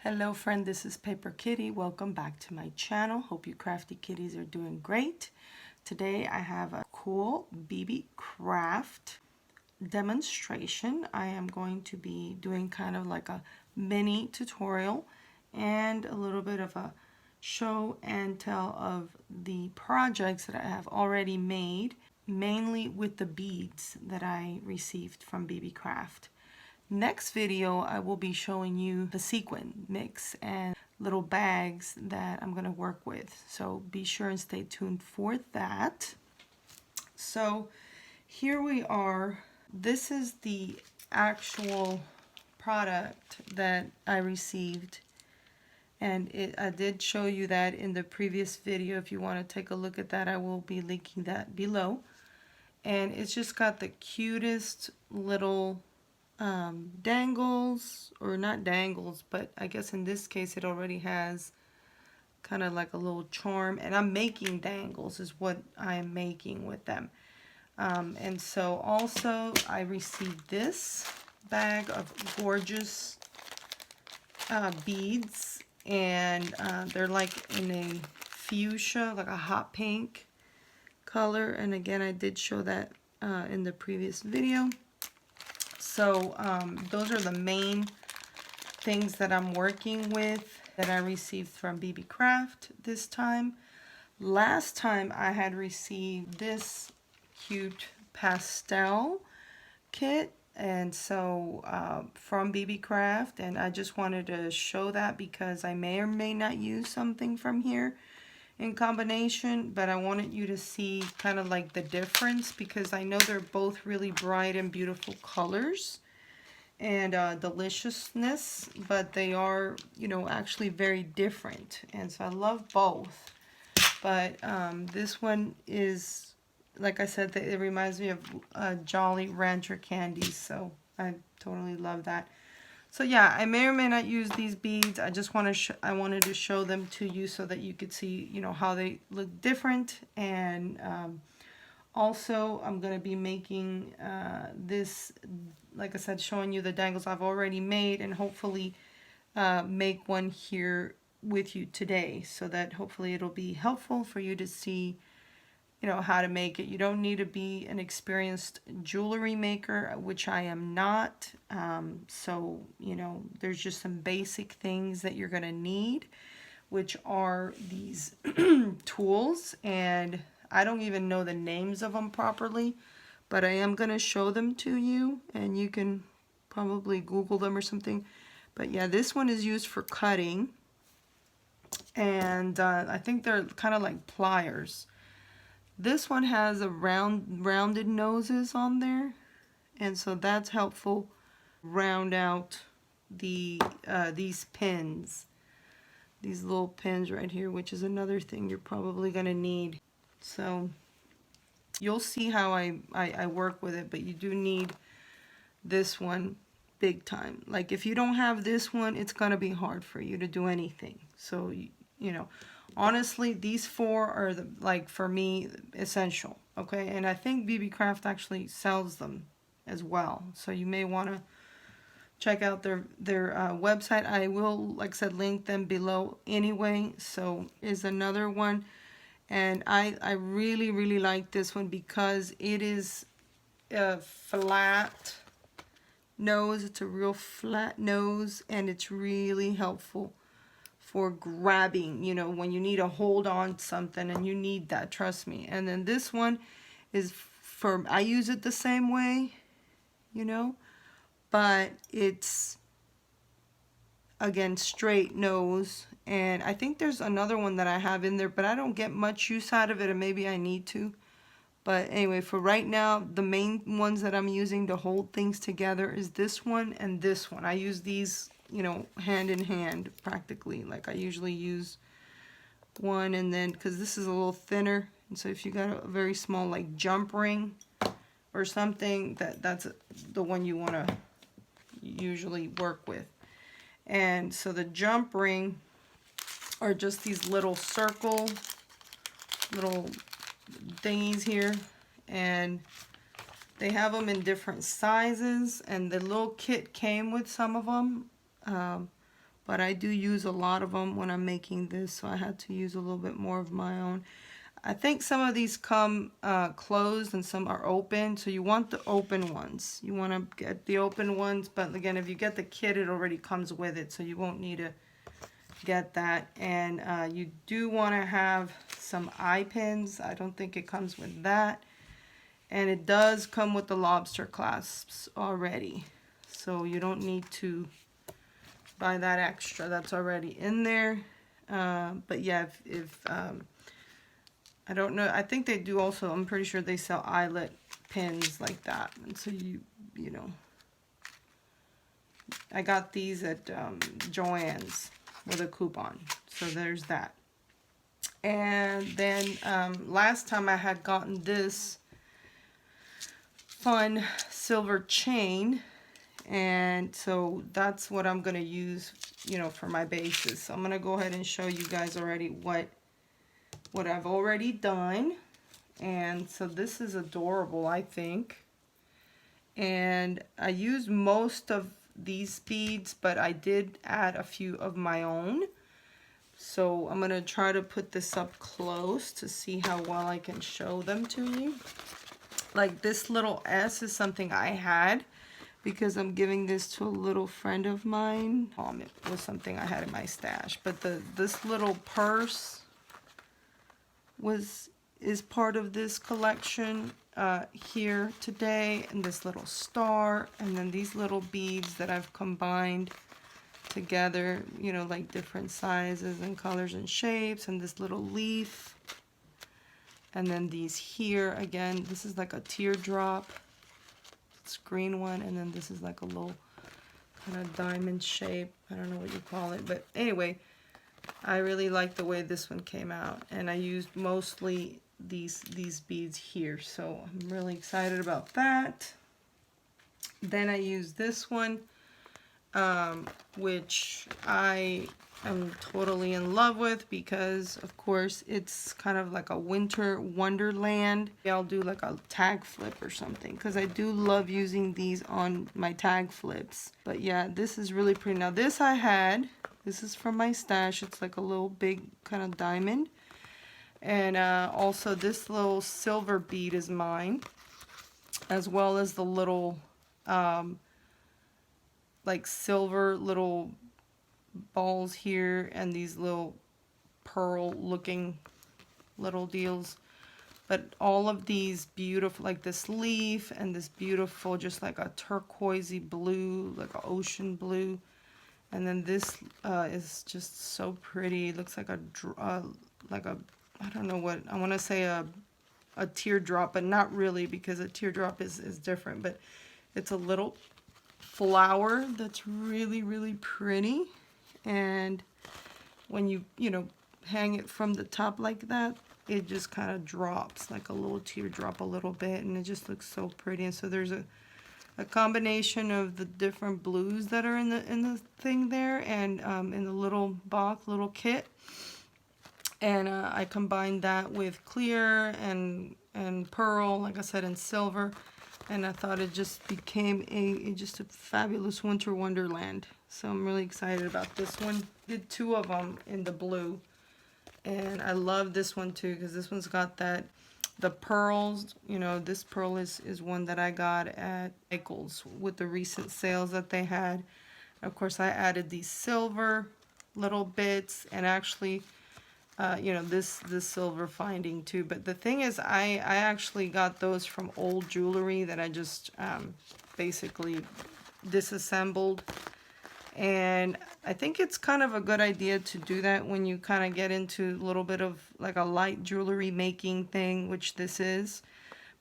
Hello friend, this is Paper Kitty. Welcome back to my channel. Hope you crafty kitties are doing great. Today I have a cool BeeBeeCraft demonstration. I am going to be doing kind of like a mini tutorial and a little bit of a show and tell of the projects that I have already made, mainly with the beads that I received from BeeBeeCraft. Next video, I will be showing you the sequin mix and little bags that I'm going to work with. So be sure and stay tuned for that. So here we are. This is the actual product that I received. And I did show you that in the previous video. If you want to take a look at that, I will be linking that below. And it's just got the cutest little dangles, or not dangles, but I guess in this case it already has kind of like a little charm, and I'm making dangles is what I'm making with them. And so also I received this bag of gorgeous beads, and they're like in a fuchsia, like a hot pink color, and again I did show that in the previous video. So those are the main things that I'm working with that I received from BeeBeeCraft this time. Last time I had received this cute pastel kit, and so from BeeBeeCraft, and I just wanted to show that because I may or may not use something from here in combination, but I wanted you to see kind of like the difference, because I know they're both really bright and beautiful colors and deliciousness, but they are, you know, actually very different, and so I love both. But this one is, like I said, it reminds me of Jolly Rancher candies, so I totally love that. So yeah, I may or may not use these beads. I just want to I wanted to show them to you so that you could see, you know, how they look different. And also I'm going to be making this, like I said, showing you the dangles I've already made, and hopefully make one here with you today, so that hopefully it'll be helpful for you to see, you know, how to make it. You don't need to be an experienced jewelry maker, which I am not. So, you know, there's just some basic things that you're going to need, which are these tools. And I don't even know the names of them properly, but I am going to show them to you, and you can probably Google them or something. But yeah, this one is used for cutting. And I think they're kind of like pliers. This one has a rounded noses on there, and so that's helpful. Round out the these pins, these little pins right here, which is another thing you're probably gonna need. So you'll see how I work with it, but you do need this one big time. Like if you don't have this one, it's gonna be hard for you to do anything. So you know, honestly, these four are the, like, for me, essential. Okay, and I think BeeBeeCraft actually sells them as well, so you may want to check out their website. I will, like I said, link them below anyway. So is another one, and I really like this one because it is a flat nose. It's a real flat nose, and it's really helpful for grabbing, you know, when you need to hold on something, and you need that, trust me. And then this one is for, I use it the same way, you know, but it's, again, straight nose. And I think there's another one that I have in there, but I don't get much use out of it, and maybe I need to. But anyway, for right now, the main ones that I'm using to hold things together is this one and this one. I use these, you know, hand in hand practically. Like I usually use one, and then, because this is a little thinner, and so if you got a very small like jump ring or something, that's the one you want to usually work with. And so the jump ring are just these little circle little thingies here, and they have them in different sizes, and the little kit came with some of them. but I do use a lot of them when I'm making this, so I had to use a little bit more of my own. I think some of these come closed and some are open, so you want the open ones. You want to get the open ones, but again, if you get the kit, it already comes with it, so you won't need to get that. And you do want to have some eye pins. I don't think it comes with that. And it does come with the lobster clasps already, so you don't need to buy that extra. That's already in there. But yeah, if I don't know, I think they do also, I'm pretty sure they sell eyelet pins like that. And so you know, I got these at Joann's with a coupon, so there's that. And then last time I had gotten this fun silver chain, and so that's what I'm gonna use, you know, for my bases. So I'm gonna go ahead and show you guys already what I've already done. And so this is adorable, I think. And I used most of these beads, but I did add a few of my own. So I'm gonna try to put this up close to see how well I can show them to you. Like this little S is something I had because I'm giving this to a little friend of mine. It was something I had in my stash. But this little purse is part of this collection here today, and this little star, and then these little beads that I've combined together, you know, like different sizes and colors and shapes, and this little leaf, and then these here again. This is like a teardrop, it's green one, and then this is like a little kind of diamond shape. I don't know what you call it, but anyway, I really like the way this one came out, and I used mostly these beads here, so I'm really excited about that. Then I used this one, which I am totally in love with because, of course, it's kind of like a winter wonderland. I'll do like a tag flip or something because I do love using these on my tag flips. But yeah, this is really pretty. Now this I had. This is from my stash. It's like a little big kind of diamond. And also this little silver bead is mine, as well as the little like silver little balls here, and these little pearl looking little deals. But all of these beautiful, like this leaf and this beautiful, just like a turquoisey blue, like an ocean blue. And then this is just so pretty. It looks like a I don't know what, I want to say a teardrop, but not really, because a teardrop is different. But it's a little flower that's really, really pretty. And when you know, hang it from the top like that, it just kind of drops like a little teardrop a little bit, and it just looks so pretty. And so there's a combination of the different blues that are in the thing there, and in the little box, little kit. And I combined that with clear and pearl, like I said, and silver. And I thought it just became just a fabulous winter wonderland. So I'm really excited about this one. Did two of them in the blue. And I love this one too, because this one's got the pearls. You know, this pearl is one that I got at Dangles with the recent sales that they had. Of course, I added these silver little bits, and actually, you know, this silver finding too. But the thing is, I actually got those from old jewelry that I just basically disassembled. And I think it's kind of a good idea to do that when you kind of get into a little bit of like a light jewelry making thing, which this is,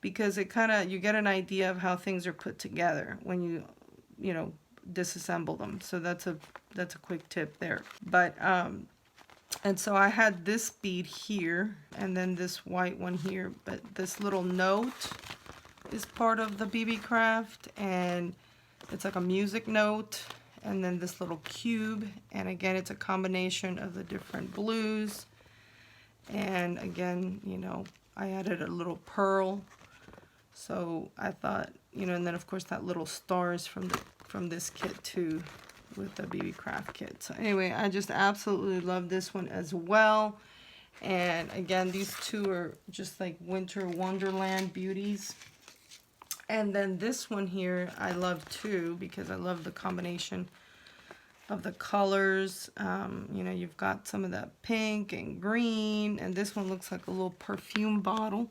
because it kind of, you get an idea of how things are put together when you know, disassemble them. So that's a quick tip there. But and so I had this bead here, and then this white one here, but this little note is part of the BeeBeeCraft, and it's like a music note. And then this little cube, and again, it's a combination of the different blues. And again, you know, I added a little pearl. So I thought, you know, and then of course that little star is from this kit too. with the BeeBeeCraft kit. So anyway, I just absolutely love this one as well. And again, these two are just like winter wonderland beauties. And then this one here I love too, because I love the combination of the colors. You know, you've got some of that pink and green, and this one looks like a little perfume bottle.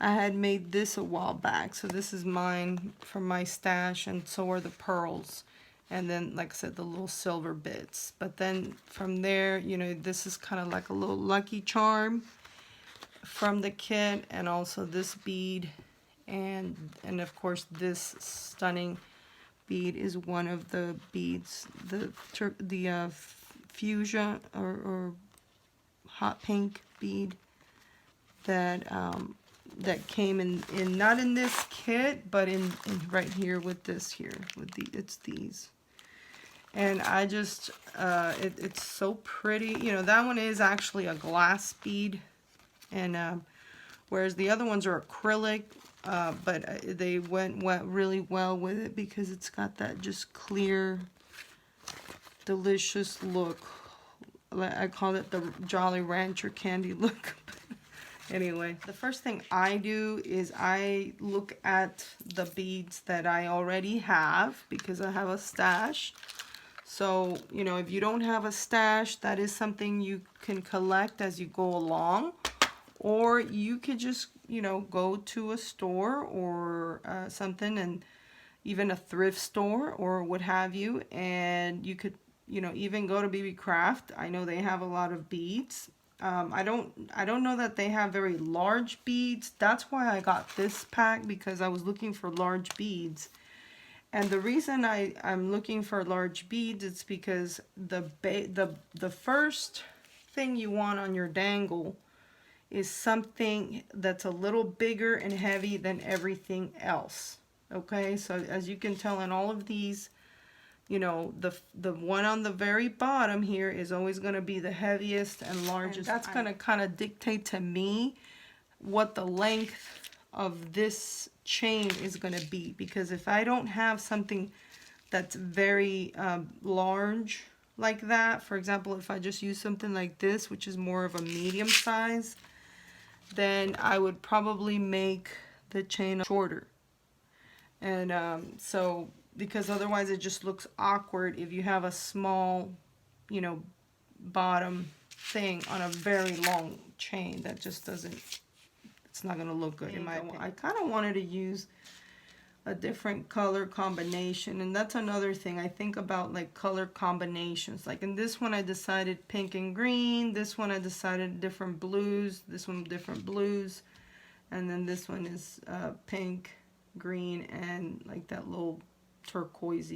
I had made this a while back, so this is mine from my stash, and so are the pearls. And then, like I said, the little silver bits. But then from there, you know, this is kind of like a little lucky charm from the kit, and also this bead, and of course this stunning bead is one of the beads, the fuchsia or hot pink bead that that came in not in this kit, but in right here with this here with it's these. And I just it's so pretty. You know, that one is actually a glass bead, and whereas the other ones are acrylic, but they went really well with it because it's got that just clear, delicious look. I call it the Jolly Rancher candy look. Anyway, the first thing I do is I look at the beads that I already have, because I have a stash. So, you know, if you don't have a stash, that is something you can collect as you go along. Or you could just, you know, go to a store or something, and even a thrift store or what have you, and you could, you know, even go to BeeBeeCraft. I know they have a lot of beads. I don't know that they have very large beads. That's why I got this pack, because I was looking for large beads. And the reason I'm looking for large beads is because the first thing you want on your dangle is something that's a little bigger and heavy than everything else. Okay, so as you can tell in all of these, you know, the one on the very bottom here is always going to be the heaviest and largest. And that's going to kind of dictate to me what the length of this chain is going to be, because if I don't have something that's very large like that, for example, if I just use something like this, which is more of a medium size, then I would probably make the chain shorter. And so, because otherwise it just looks awkward if you have a small, you know, bottom thing on a very long chain. That just doesn't, it's not going to look good in my opinion. I kind of wanted to use a different color combination, and that's another thing I think about, like color combinations. Like in this one I decided pink and green, this one I decided different blues, this one different blues, and then this one is pink, green, and like that little turquoise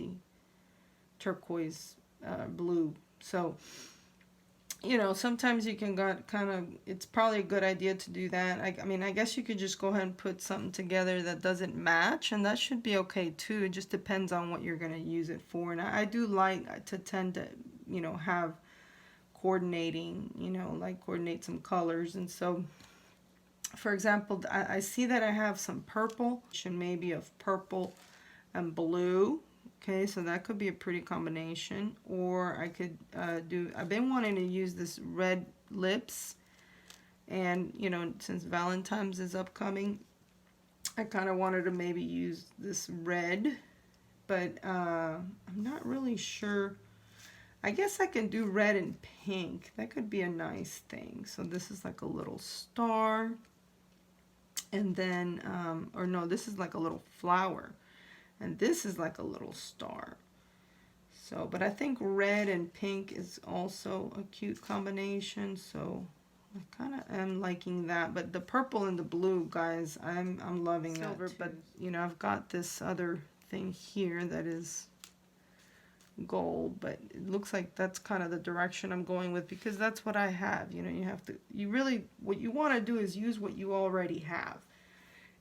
blue. So, you know, sometimes you can kind of, it's probably a good idea to do that. I mean, I guess you could just go ahead and put something together that doesn't match, and that should be okay too. It just depends on what you're going to use it for. And I do like to tend to, you know, have coordinating, you know, like coordinate some colors. And so, for example, I see that I have some purple, maybe of purple and blue. Okay, so that could be a pretty combination. Or I could I've been wanting to use this red lips. And, you know, since Valentine's is upcoming, I kind of wanted to maybe use this red. But I'm not really sure. I guess I can do red and pink. That could be a nice thing. So this is like a little star. And then, or no, this is like a little flower. And this is like a little star. So, but I think red and pink is also a cute combination. So I kind of am liking that. But the purple and the blue, guys, I'm loving silver, that too. But, you know, I've got this other thing here that is gold. But it looks like that's kind of the direction I'm going with, because that's what I have. You know, you have to, you really, what you want to do is use what you already have.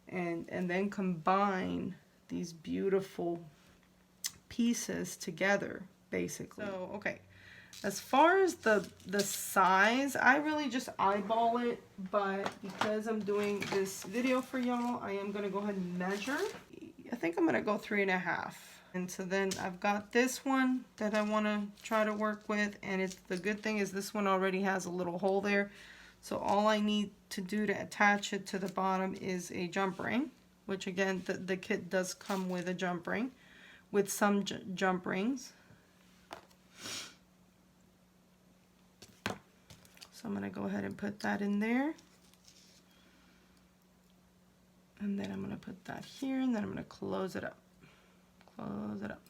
And then combine these beautiful pieces together, basically. So, okay, as far as the size, I really just eyeball it, but because I'm doing this video for y'all, I am going to go ahead and measure. I think I'm going to go 3.5. And so then I've got this one that I want to try to work with, and it's the good thing is this one already has a little hole there. So all I need to do to attach it to the bottom is a jump ring, which again, the kit does come with a jump ring, with some jump rings. So I'm going to go ahead and put that in there. And then I'm going to put that here, and then I'm going to close it up. Close it up.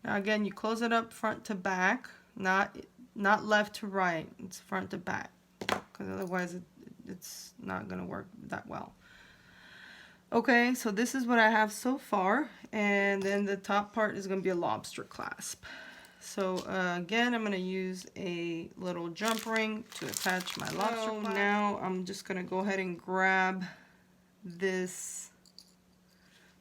Now again, you close it up front to back, not left to right. It's front to back, because otherwise it's not going to work that well. Okay, so this is what I have so far, and then the top part is going to be a lobster clasp. So again, I'm going to use a little jump ring to attach my lobster clasp. Now I'm just going to go ahead and grab this.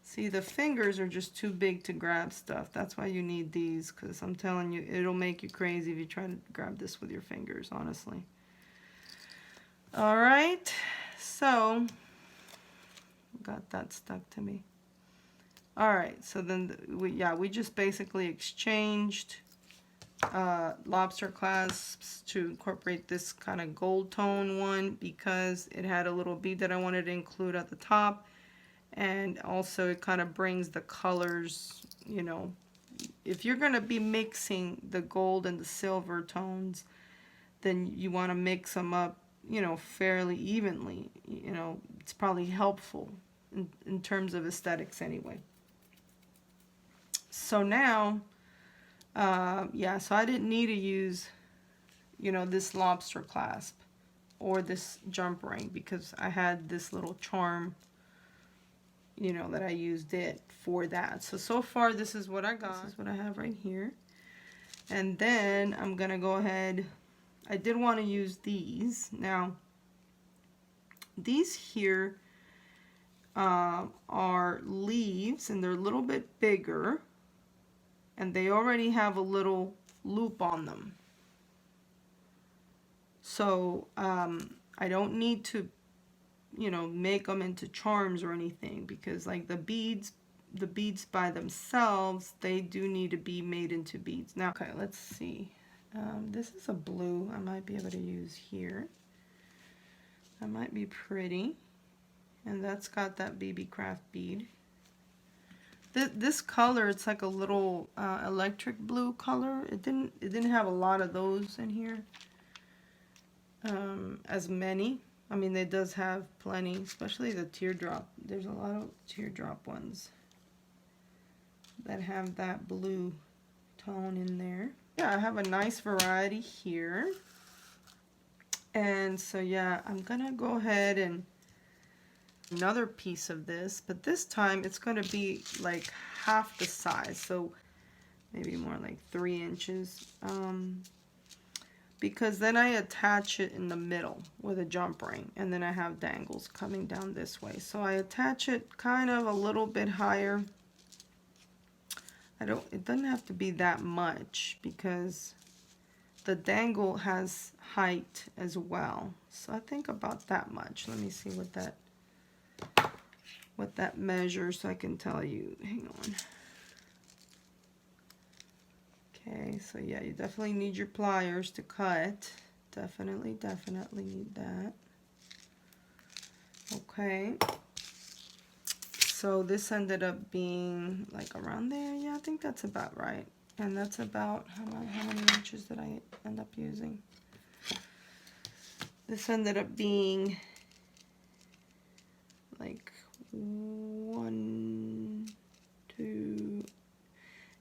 See, the fingers are just too big to grab stuff. That's why you need these, because I'm telling you, it'll make you crazy if you try to grab this with your fingers, honestly. All right, so got that stuck to me. All right, so then we just basically exchanged lobster clasps to incorporate this kind of gold tone one, because it had a little bead that I wanted to include at the top. And also it kind of brings the colors, you know, if you're going to be mixing the gold and the silver tones, then you want to mix them up, you know, fairly evenly. You know, it's probably helpful in terms of aesthetics anyway. So now, yeah, so I didn't need to use, you know, this lobster clasp or this jump ring, because I had this little charm, you know, that I used it for that. So far this is what I got. This is what I have right here. And then I'm gonna go ahead, I did want to use these. Now these here are leaves, and they're a little bit bigger, and they already have a little loop on them. So I don't need to, you know, make them into charms or anything, because like the beads by themselves, they do need to be made into beads. Now, okay, let's see. This is a blue I might be able to use here. That might be pretty. And that's got that BeeBeeCraft bead. This color, it's like a little electric blue color. It didn't have a lot of those in here. As many. I mean, it does have plenty, especially the teardrop. There's a lot of teardrop ones that have that blue tone in there. Yeah, I have a nice variety here. And so yeah, I'm gonna go ahead and another piece of this, but this time it's gonna be like half the size, so maybe more like 3 inches. Because then I attach it in the middle with a jump ring, and then I have dangles coming down this way. So I attach it kind of a little bit higher. It doesn't have to be that much, because the dangle has height as well. So I think about that much. Let me see what that measures, so I can tell you. Hang on. Okay, so yeah, you definitely need your pliers to cut. Definitely need that. Okay. So this ended up being like around there. Yeah, I think that's about right. And that's about, how many inches did I end up using? This ended up being like 1, 2,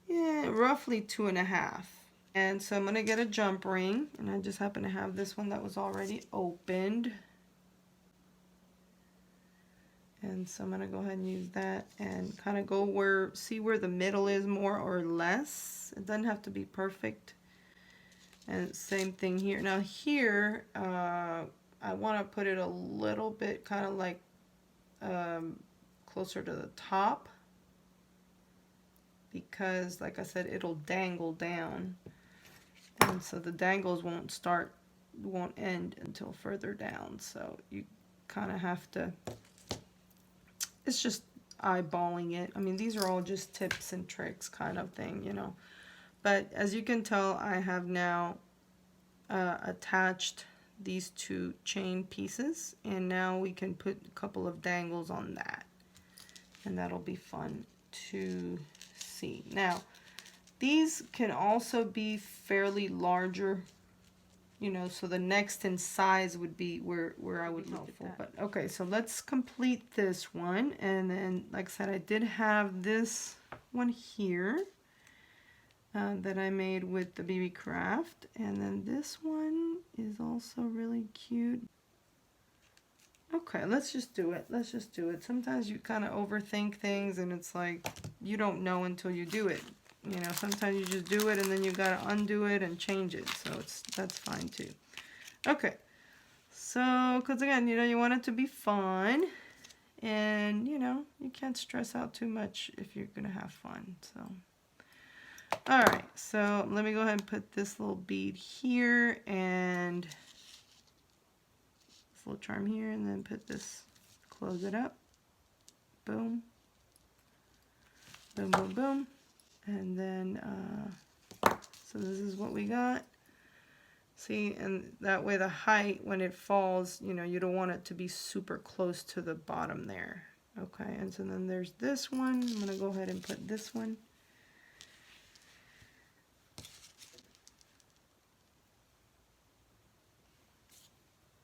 yeah, roughly 2.5. And so I'm gonna get a jump ring, and I just happen to have this one that was already opened. And so I'm gonna go ahead and use that and kind of go see where the middle is more or less. It doesn't have to be perfect. And same thing here. Now here, I want to put it a little bit kind of like closer to the top, because like I said, it'll dangle down, and so the dangles won't end until further down. So you kind of have to, it's just eyeballing it. I mean, these are all just tips and tricks kind of thing, you know. But as you can tell, I have now attached these two chain pieces, and now we can put a couple of dangles on that, and that'll be fun to see. Now, these can also be fairly larger, you know, so the next in size would be where I would look for. But okay, so let's complete this one. And then, like I said, I did have this one here that I made with the BeeBeeCraft. And then this one is also really cute. Okay, let's just do it. Let's just do it. Sometimes you kind of overthink things and it's like you don't know until you do it. You know, sometimes you just do it and then you got to undo it and change it. So that's fine too. Okay. So, because again, you know, you want it to be fun. And, you know, you can't stress out too much if you're going to have fun. So, all right. So, let me go ahead and put this little bead here and this little charm here, and then put this, close it up. Boom. Boom, boom, boom. And then, so this is what we got. See, and that way the height, when it falls, you know, you don't want it to be super close to the bottom there. Okay, and so then there's this one. I'm going to go ahead and put this one.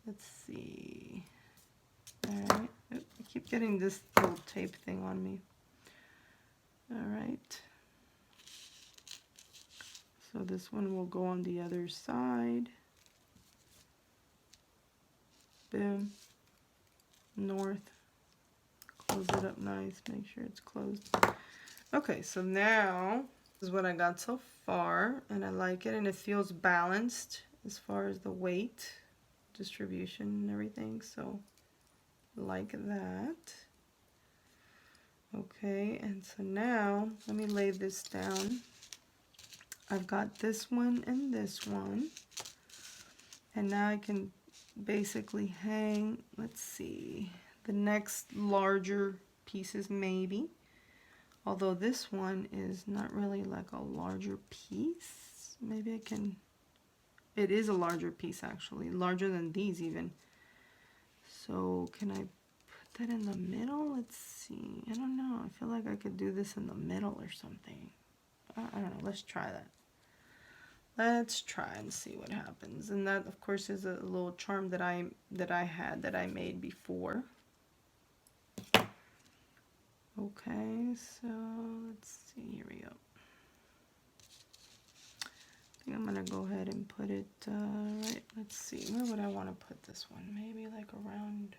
Let's see. All right. Oop, I keep getting this little tape thing on me. All right. So this one will go on the other side. Boom. North. Close it up nice. Make sure it's closed. Okay, so now this is what I got so far, and I like it, and it feels balanced as far as the weight distribution and everything. So like that. Okay, and so now let me lay this down. I've got this one and this one, and now I can basically hang, let's see, the next larger pieces maybe, although this one is not really like a larger piece. Maybe I can, it is a larger piece actually, larger than these even. So can I put that in the middle? Let's see, I don't know, I feel like I could do this in the middle or something. I don't know, let's try that. Let's try and see what happens. And that, of course, is a little charm that I made before. Okay, so let's see. Here we go. I think I'm gonna go ahead and put it right. Let's see. Where would I want to put this one? Maybe like around.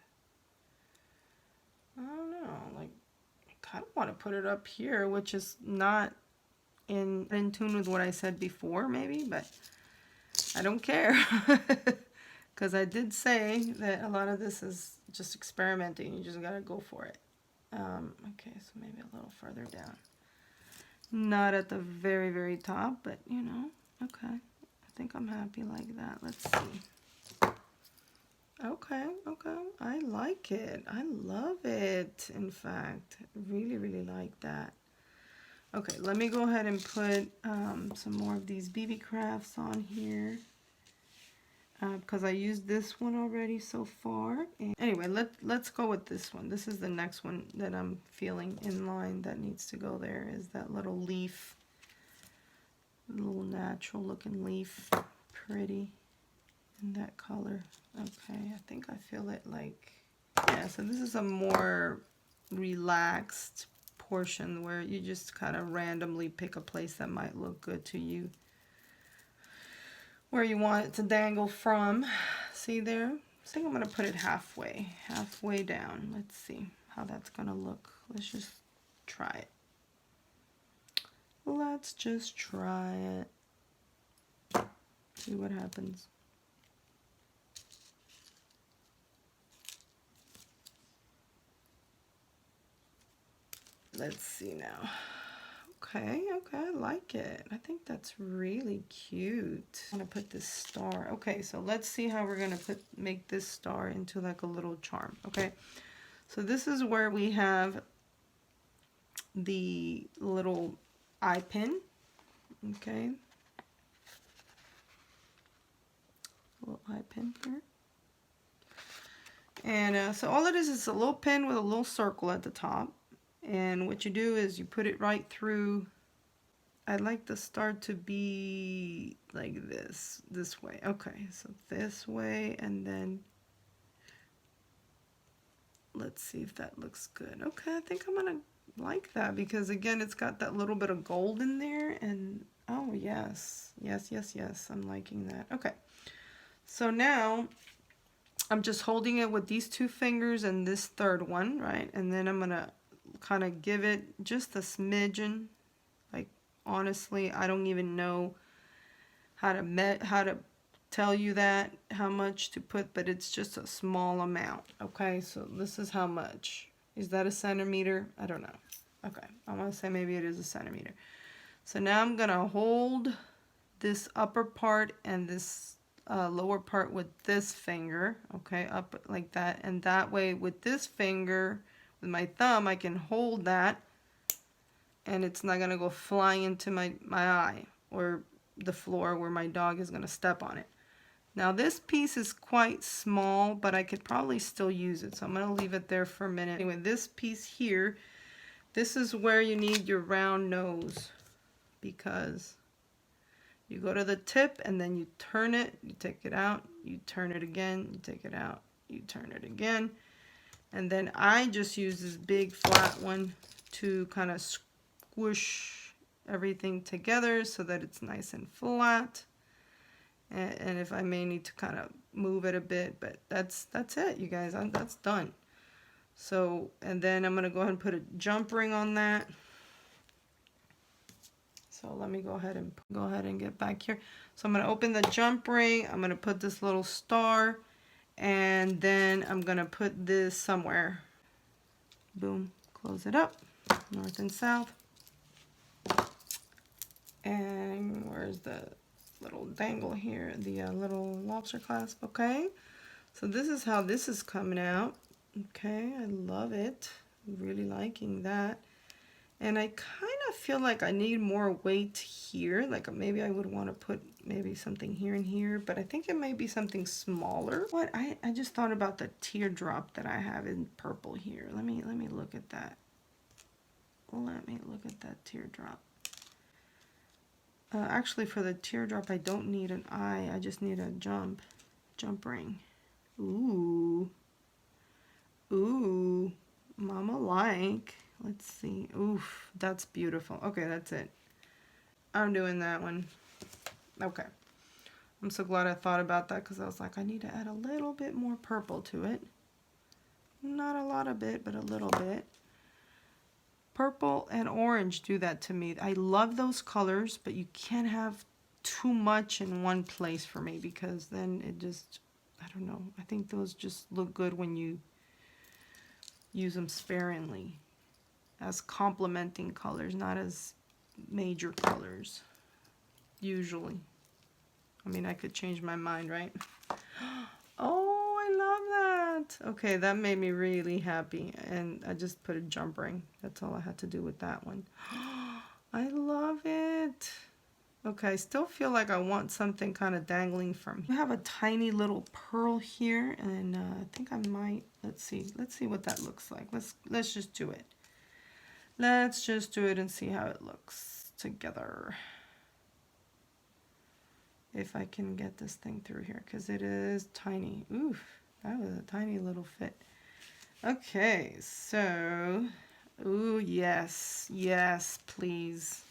I don't know. Like, I kind of want to put it up here, which is not in tune with what I said before, maybe, but I don't care because I did say that a lot of this is just experimenting. You just gotta go for it. Okay, so maybe a little further down, not at the very, very top, but you know. Okay, I think I'm happy like that. Let's see. Okay, I like it. I love it. In fact, really, really like that. Okay, let me go ahead and put some more of these BeeBeeCrafts on here because I used this one already so far. And anyway, let's go with this one. This is the next one that I'm feeling in line that needs to go there, is that little leaf, little natural looking leaf, pretty in that color. Okay, I think I feel it like, yeah, so this is a more relaxed portion where you just kind of randomly pick a place that might look good to you, where you want it to dangle from. See there? I think I'm going to put it halfway down. Let's see how that's going to look. Let's just try it. Let's just try it. See what happens. Let's see now. Okay, I like it. I think that's really cute. I'm gonna put this star. Okay, so let's see how we're gonna make this star into like a little charm. Okay, so this is where we have the little eye pin. Okay. Little eye pin here. And so all it is a little pin with a little circle at the top. And what you do is you put it right through. I like the start to be like this way. Okay, so this way, and then let's see if that looks good. Okay, I think I'm gonna like that because again, it's got that little bit of gold in there, and oh yes, I'm liking that. Okay, so now I'm just holding it with these two fingers and this third one, right? And then I'm gonna kind of give it just a smidgen. Like honestly, I don't even know how to tell you that, how much to put, but it's just a small amount. Okay, so this is how much. Is that a centimeter? I don't know. Okay, I want to say maybe it is a centimeter. So now I'm gonna hold this upper part and this lower part with this finger, okay, up like that, and that way with this finger, with my thumb, I can hold that, and it's not gonna go flying into my eye or the floor where my dog is gonna step on it. Now this piece is quite small, but I could probably still use it, so I'm gonna leave it there for a minute. Anyway, this piece here, this is where you need your round nose, because you go to the tip and then you turn it, you take it out, you turn it again, you take it out, you turn it again. And then I just use this big flat one to kind of squish everything together so that it's nice and flat. And if I may need to kind of move it a bit, but that's it, you guys, that's done. So, and then I'm gonna go ahead and put a jump ring on that. So let me go ahead and get back here. So I'm going to open the jump ring. I'm going to put this little star, and then I'm going to put this somewhere. Boom, close it up, north and south. And where's the little dangle here? The little lobster clasp, okay? So this is how this is coming out. Okay, I love it. Really liking that. And I kind of feel like I need more weight here. Like maybe I would want to put maybe something here and here, but I think it may be something smaller. What I just thought about the teardrop that I have in purple here. Let me look at that. Let me look at that teardrop. Actually, for the teardrop, I don't need an eye. I just need a jump ring. Ooh, mama like. Let's see. Oof, that's beautiful. Okay, that's it. I'm doing that one. Okay. I'm so glad I thought about that because I was like, I need to add a little bit more purple to it. Not a lot of it, but a little bit. Purple and orange do that to me. I love those colors, but you can't have too much in one place for me because then it just, I don't know. I think those just look good when you use them sparingly, as complementing colors, not as major colors, usually. I mean, I could change my mind, right? Oh, I love that. Okay, that made me really happy, and I just put a jump ring. That's all I had to do with that one. I love it. Okay, I still feel like I want something kind of dangling from here. I have a tiny little pearl here, and I think I might, let's see what that looks like. Let's just do it. Let's just do it and see how it looks together. If I can get this thing through here, because it is tiny. Oof, that was a tiny little fit. Okay, so, ooh, yes, please.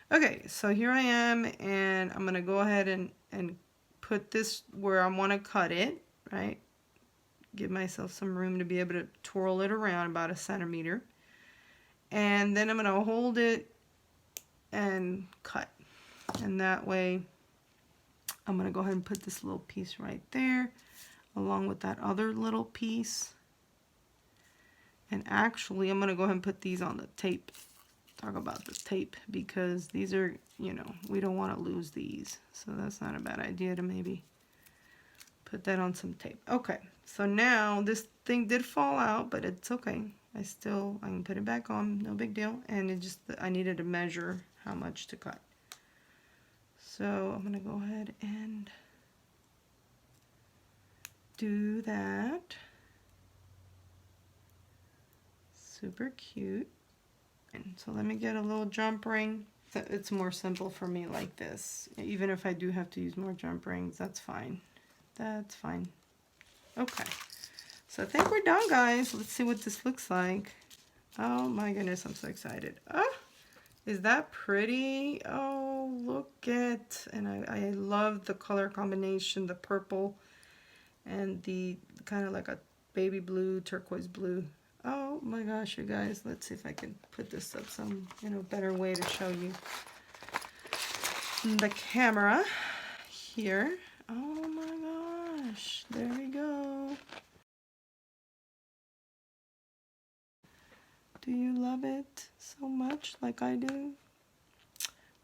Okay, so here I am, and I'm gonna go ahead and put this where I want to cut it, right? Give myself some room to be able to twirl it around about a centimeter. And then I'm going to hold it and cut. And that way, I'm going to go ahead and put this little piece right there, along with that other little piece. And actually, I'm going to go ahead and put these on the tape. Talk about the tape, because these are, you know, we don't want to lose these. So that's not a bad idea to maybe put that on some tape. Okay, so now this thing did fall out, but it's okay. I can put it back on, no big deal. And it just, I needed to measure how much to cut. So I'm gonna go ahead and do that. Super cute. And so let me get a little jump ring. It's more simple for me like this. Even if I do have to use more jump rings, that's fine. That's fine. Okay. So I think we're done, guys. Let's see what this looks like. Oh my goodness, I'm so excited. Oh, is that pretty? Oh, look at, and I love the color combination, the purple and the kind of like a baby blue, turquoise blue. Oh my gosh, you guys, let's see if I can put this up some, better way to show you the camera here. Oh my gosh, there we go. Do you love it so much like I do?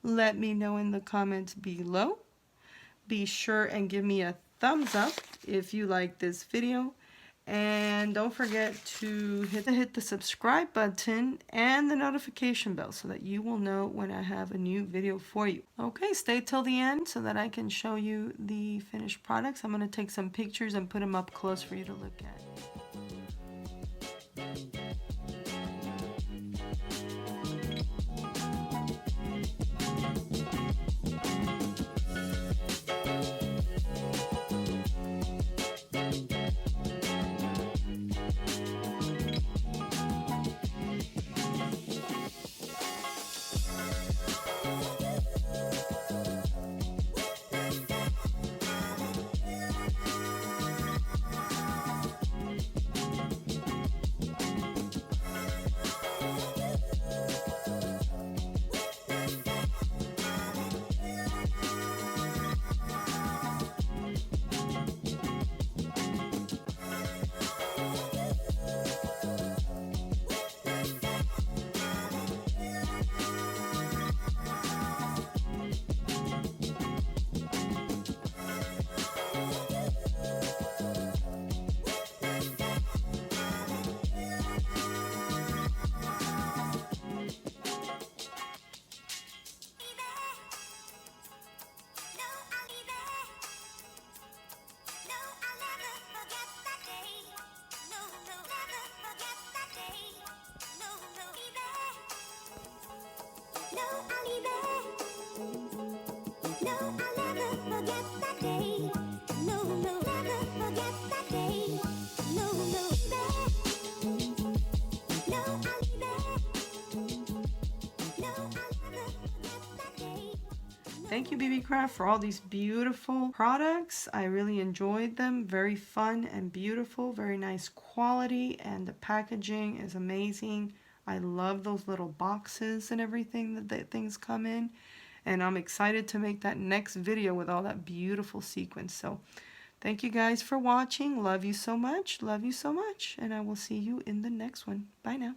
Let me know in the comments below. Be sure and give me a thumbs up if you like this video. And don't forget to hit the subscribe button and the notification bell so that you will know when I have a new video for you. Okay, stay till the end so that I can show you the finished products. I'm going to take some pictures and put them up close for you to look at. Thank you, BeeBeeCraft, for all these beautiful products. I really enjoyed them. Very fun and beautiful. Very nice quality, and the packaging is amazing. I love those little boxes and everything that things come in. And I'm excited to make that next video with all that beautiful sequins. So thank you guys for watching. Love you so much. Love you so much. And I will see you in the next one. Bye now.